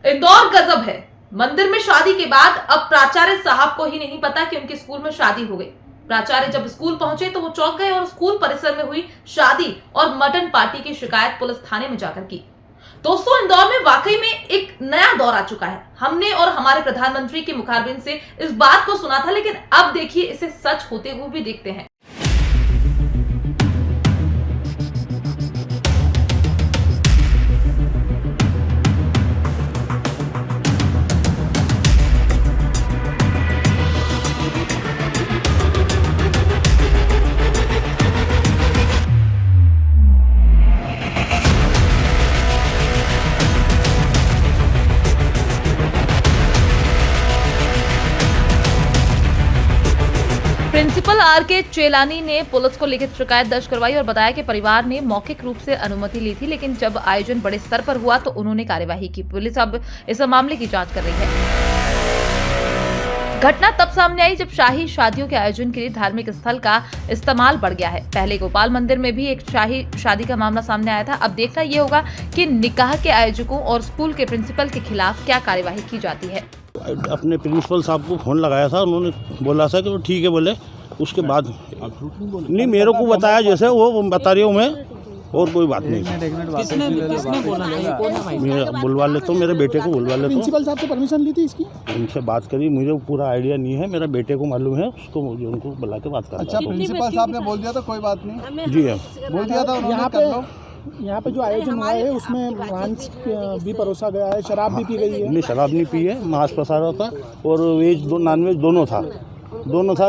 इंदौर गजब है। मंदिर में शादी के बाद अब प्राचार्य साहब को ही नहीं पता कि उनके स्कूल में शादी हो गई। प्राचार्य जब स्कूल पहुंचे तो वो चौंक गए और स्कूल परिसर में हुई शादी और मटन पार्टी की शिकायत पुलिस थाने में जाकर की। दोस्तों, इंदौर में वाकई में एक नया दौर आ चुका है। हमने और हमारे प्रधानमंत्री के मुखारबिन से इस बात को सुना था, लेकिन अब देखिए इसे सच होते हुए भी देखते हैं। Principal R K. चेलानी ने पुलिस को लिखित शिकायत दर्ज करवाई और बताया कि परिवार ने मौखिक रूप से अनुमति ली थी, लेकिन जब आयोजन बड़े स्तर पर हुआ तो उन्होंने कार्यवाही की। पुलिस अब इस मामले की जांच कर रही है। घटना तब सामने आई जब शाही शादियों के आयोजन के लिए धार्मिक स्थल का इस्तेमाल बढ़ गया है। पहले गोपाल मंदिर में भी एक शाही शादी का मामला सामने आया था। अब देखना ये होगा कि निकाह के आयोजकों और स्कूल के प्रिंसिपल के खिलाफ क्या कार्यवाही की जाती है। अपने प्रिंसिपल साहब को फ़ोन लगाया था, उन्होंने बोला था कि वो ठीक है बोले। उसके बाद नहीं, मेरे को बताया जैसे वो बता रही हूँ मैं, और कोई बात नहीं। किसने बोला? मेरा बुलवा ले तो मेरे बेटे को बुलवा ले। प्रिंसिपल साहब से परमिशन ली थी इसकी? उनसे बात करी, मुझे पूरा आइडिया नहीं है, मेरे बेटे को मालूम है, उसको मुझे उनको बुला के बात करना। अच्छा, प्रिंसिपल साहब ने बोल दिया था कोई बात नहीं? जी हाँ, बोल दिया था उन्होंने। यहाँ पे जो आयोजन हुआ है उसमें मांस भी परोसा गया है, शराब भी पी गई है? नहीं, शराब नहीं पी है, मांस पसारा था और वेज नॉन वेज दोनों था,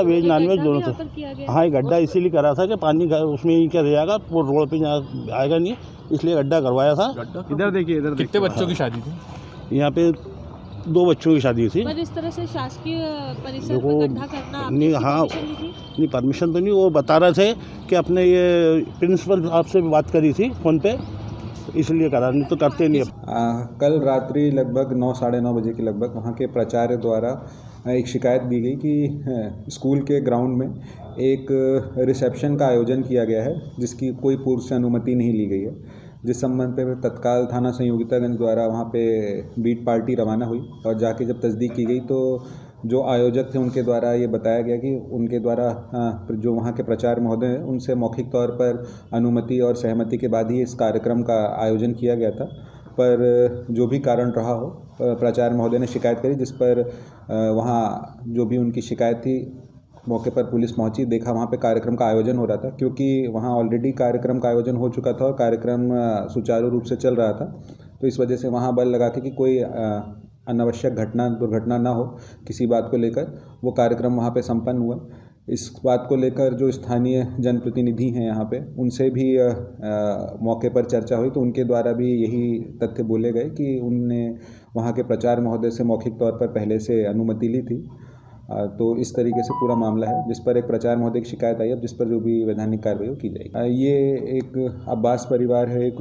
वेज नॉन वेज दोनों था। हाँ, गड्ढा इसीलिए करा था कि पानी उसमें ही क्या रहेगा, वो रोड पे आएगा नहीं, इसलिए गड्ढा करवाया था। इधर देखिए, कितने बच्चों की शादी थी? यहाँ पे 2 बच्चों की शादी थी। पर इस तरह से शासकीय परिसर देखो, में गड्ढा करना नहीं, हाँ, नहीं परमिशन तो नहीं, वो बता रहे थे कि अपने ये प्रिंसिपल साहब से भी बात करी थी फ़ोन पे, इसलिए करा, नहीं तो करते नहीं। कल रात्रि लगभग 9 साढ़े 9 बजे के लगभग वहाँ के प्राचार्य द्वारा एक शिकायत दी गई कि स्कूल के ग्राउंड में एक रिसेप्शन का आयोजन किया गया है जिसकी कोई पूर्व से अनुमति नहीं ली गई है। जिस संबंध पे तत्काल थाना संयोगितागंज द्वारा वहाँ पे बीट पार्टी रवाना हुई और जाके जब तस्दीक की गई तो जो आयोजक थे उनके द्वारा ये बताया गया कि उनके द्वारा जो वहाँ के प्राचार्य महोदय हैं उनसे मौखिक तौर पर अनुमति और सहमति के बाद ही इस कार्यक्रम का आयोजन किया गया था। पर जो भी कारण रहा हो, प्राचार्य महोदय ने शिकायत करी, जिस पर वहाँ जो भी उनकी शिकायत थी मौके पर पुलिस पहुंची, देखा वहाँ पे कार्यक्रम का आयोजन हो रहा था, क्योंकि वहाँ ऑलरेडी कार्यक्रम का आयोजन हो चुका था और कार्यक्रम सुचारू रूप से चल रहा था। तो इस वजह से वहाँ बल लगा के कि कोई अनावश्यक दुर्घटना ना हो, किसी बात को लेकर वो कार्यक्रम वहाँ पे संपन्न हुआ। इस बात को लेकर जो स्थानीय जनप्रतिनिधि हैं यहाँ पे, उनसे भी मौके पर चर्चा हुई, तो उनके द्वारा भी यही तथ्य बोले गए कि उनने वहाँ के प्राचार्य महोदय से मौखिक तौर पर पहले से अनुमति ली थी। तो इस तरीके से पूरा मामला है, जिस पर एक प्राचार्य महोदय की शिकायत आई, अब जिस पर जो भी वैधानिक कार्रवाई हो की जाएगी। ये एक अब्बास परिवार है, एक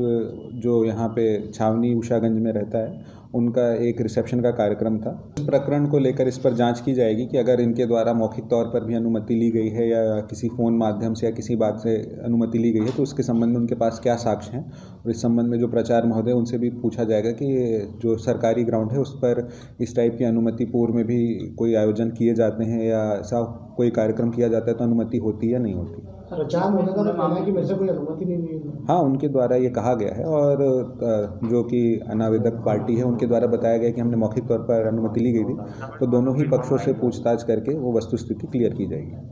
जो यहाँ पे छावनी उषागंज में रहता है, उनका एक रिसेप्शन का कार्यक्रम था। इस प्रकरण को लेकर इस पर जांच की जाएगी कि अगर इनके द्वारा मौखिक तौर पर भी अनुमति ली गई है या किसी फ़ोन माध्यम से या किसी बात से अनुमति ली गई है तो उसके संबंध में उनके पास क्या साक्ष्य हैं। और इस संबंध में जो प्राचार्य महोदय उनसे भी पूछा जाएगा कि जो सरकारी ग्राउंड है उस पर इस टाइप की अनुमति पूर्व में भी कोई आयोजन किए जाते हैं या ऐसा कोई कार्यक्रम किया जाता है तो अनुमति होती है या नहीं होती। प्रचार होने का कहना है कि मेरे से कोई अनुमति नहीं ली है। हाँ, उनके द्वारा ये कहा गया है और जो कि अनावेदक पार्टी है उनके द्वारा बताया गया कि हमने मौखिक तौर पर अनुमति ली गई थी, तो दोनों ही पक्षों से पूछताछ करके वो वस्तुस्थिति क्लियर की जाएगी।